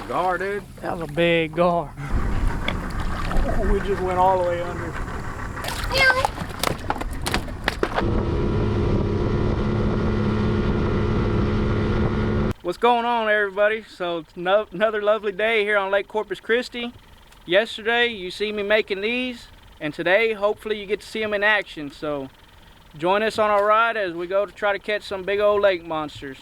gar, dude. That was a big gar. Oh, we just went all the way under. What's going on, everybody? So it's another lovely day here on Lake Corpus Christi. Yesterday you see me making these, and today hopefully you get to see them in action. So join us on our ride as we go to try to catch some big old lake monsters.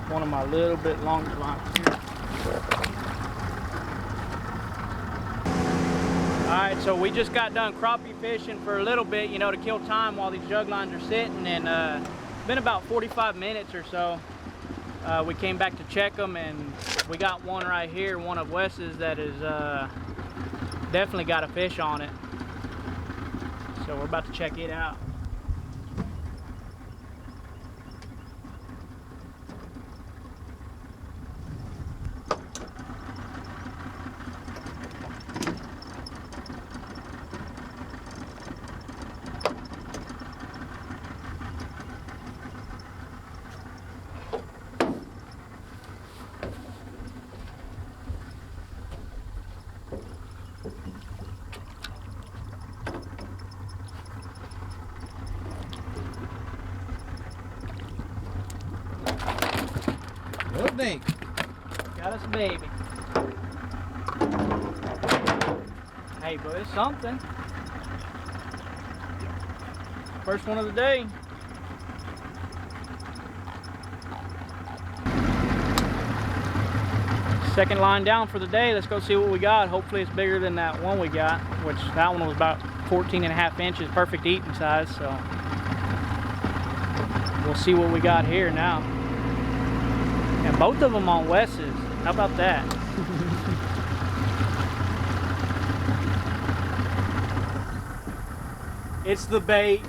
One of my little bit longer lines here. Alright, so we just got done crappie fishing for a little bit, you know, to kill time while these jug lines are sitting, and it's been about 45 minutes or so. We came back to check them, and we got one right here, one of Wes's, that is definitely got a fish on it. So we're about to check it out. Little dink. Got us a baby. Hey, but it's something. First one of the day. Second line down for the day. Let's go see what we got. Hopefully it's bigger than that one we got, which that one was about 14.5 inches, perfect eating size. So we'll see what we got here now. And both of them on Wes's. How about that? It's the bait.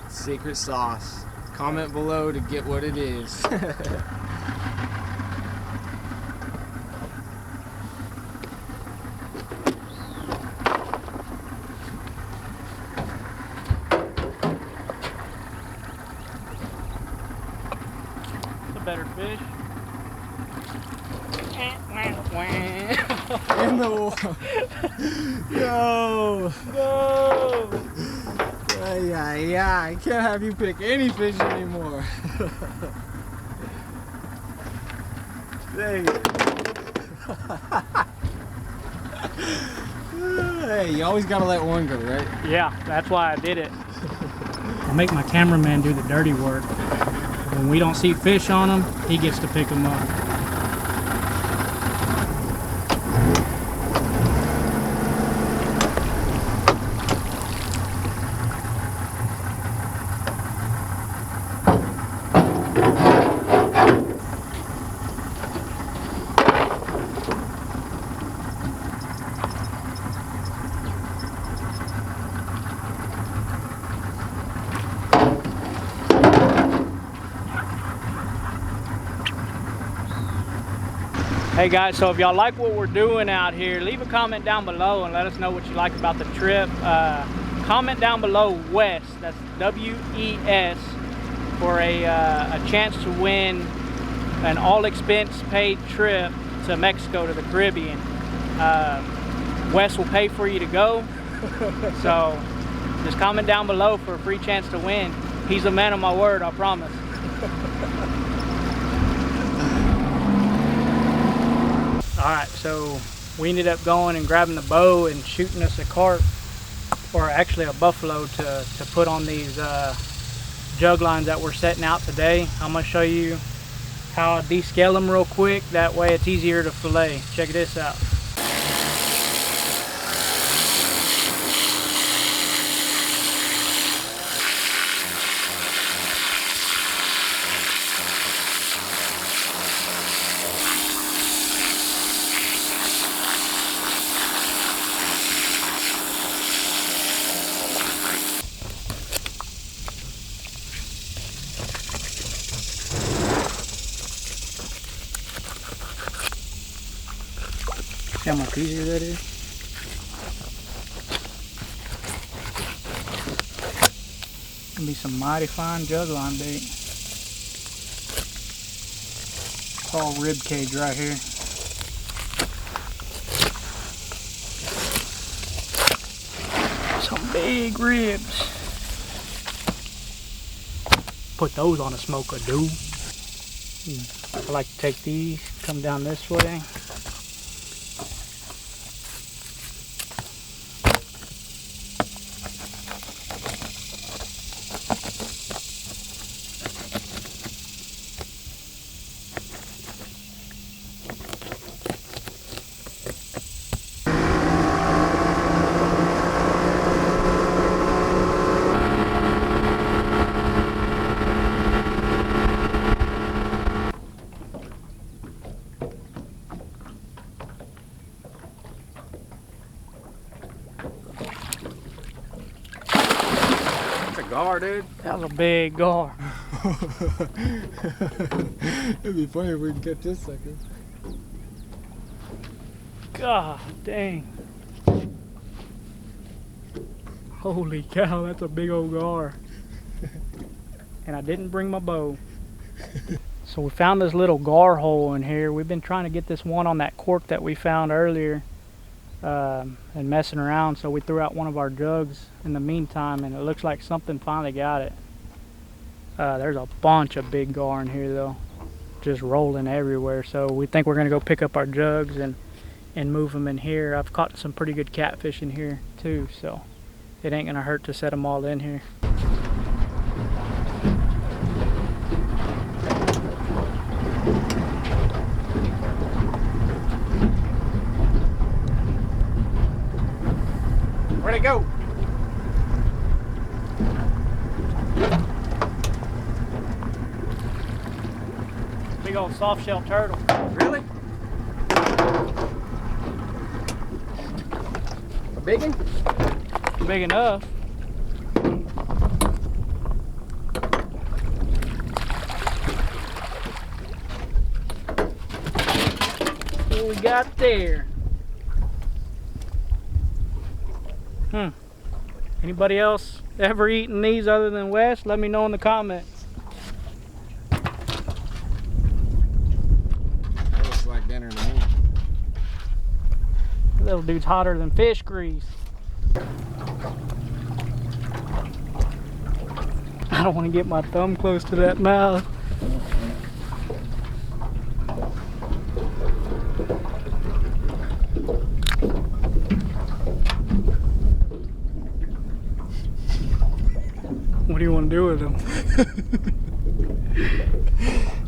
Secret sauce. Comment below to get what it is. Better fish. In the water. No. No. Yeah. I can't have you pick any fish anymore. Dang it. Hey, you always gotta let one go, right? Yeah, that's why I did it. I make my cameraman do the dirty work. When we don't see fish on them, he gets to pick them up. Hey guys, so if y'all like what we're doing out here, leave a comment down below and let us know what you like about the trip. Comment down below WES, that's W-E-S, for a chance to win an all expense paid trip to Mexico, to the Caribbean. Wes will pay for you to go. So Just comment down below for a free chance to win. He's a man of my word, I promise. Alright, so we ended up going and grabbing the bow and shooting us a carp, or actually a buffalo, to put on these jug lines that we're setting out today. I'm going to show you how I descale them real quick. That way it's easier to fillet. Check this out. See how much easier that is? Gonna be some mighty fine jug line bait. It's all rib cage right here. Some big ribs. Put those on a smoker, dude. I like to take these, come down this way. Gar, dude. That was a big gar. It'd be funny if we can catch this sucker. God dang. Holy cow, that's a big old gar. And I didn't bring my bow. So we found this little gar hole in here. We've been trying to get this one on that cork that we found earlier. And messing around, so we threw out one of our jugs in the meantime, and it looks like something finally got it. There's a bunch of big gar in here though, just rolling everywhere, so we think we're gonna go pick up our jugs and move them in here. I've caught some pretty good catfish in here too, so it ain't gonna hurt to set them all in here. Where'd it go? Big old soft shell turtle. Really? A big one? Big enough. What we got there? Anybody else ever eaten these other than Wes? Let me know in the comments. That looks like dinner to me. Little dude's hotter than fish grease. I don't want to get my thumb close to that mouth. What do you want to do with him?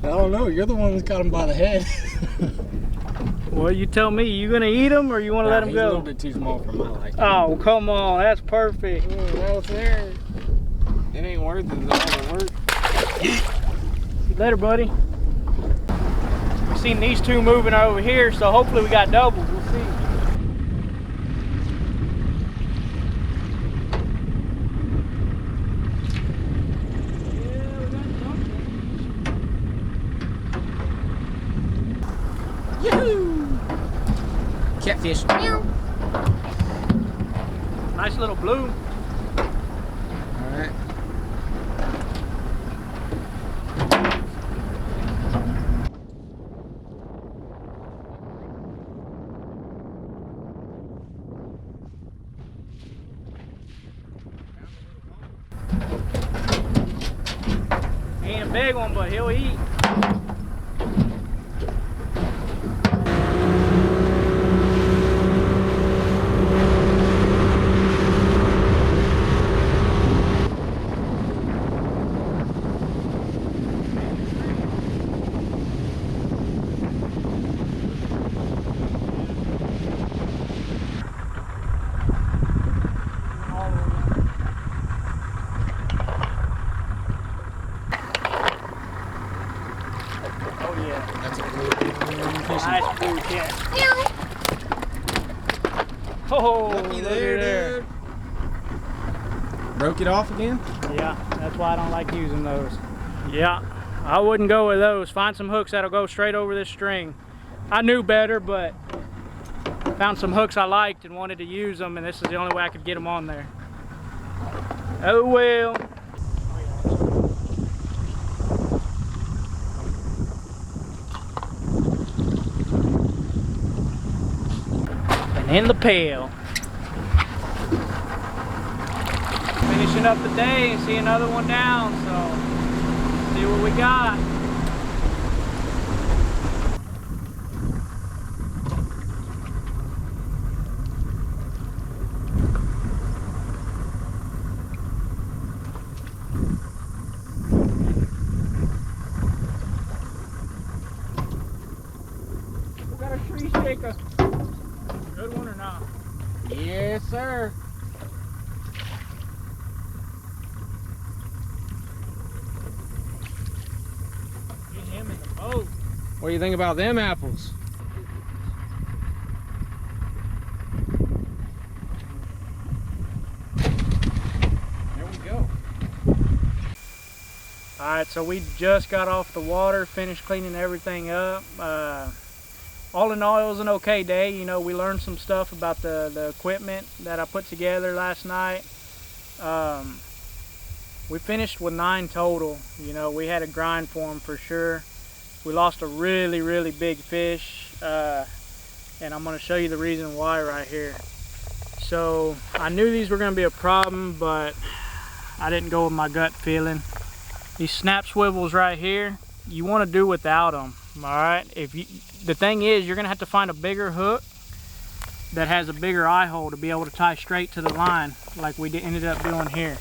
I don't know. You're the one that's got him by the head. Well, you tell me. You gonna eat him or you want to let him He's go? a little bit too small for my liking. Oh, come on. That's perfect. Well, there. It ain't worth it, all the work. Later, buddy. We've seen these two moving over here, so hopefully we got doubles. We'll see. Yoo-hoo! Catfish. Nice little blue. Alright. a big one, but he'll eat. Nice blue cat. Oh, looky there, dude. Broke it off again? Yeah, that's why I don't like using those. Yeah, I wouldn't go with those. Find some hooks that'll go straight over this string. I knew better, but found some hooks I liked and wanted to use them, and this is the only way I could get them on there. Oh well. In the pail. Finishing up the day and see another one down, so see what we got. We got a tree shaker. Good one or not? Yes, sir. Get him in the boat. What do you think about them apples? There we go. Alright, so we just got off the water, finished cleaning everything up. All in all, it was an okay day. You know, we learned some stuff about the equipment that I put together last night. We finished with 9 total. You know, we had a grind for them for sure. We lost a really, really big fish, and I'm going to show you the reason why right here. So, I knew these were going to be a problem, but I didn't go with my gut feeling. These snap swivels right here, you want to do without them. Alright, the thing is, you're going to have to find a bigger hook that has a bigger eye hole to be able to tie straight to the line like we ended up doing here.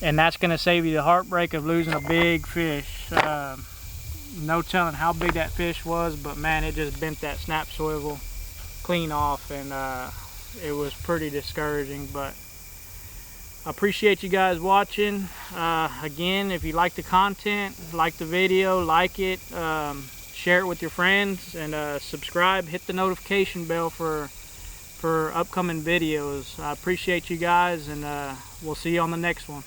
And that's going to save you the heartbreak of losing a big fish. No telling how big that fish was, but man, it just bent that snap swivel clean off, and it was pretty discouraging. But I appreciate you guys watching. Again, if you like the content, like the video, like it, share it with your friends, and subscribe, hit the notification bell for upcoming videos. I appreciate you guys, and we'll see you on the next one.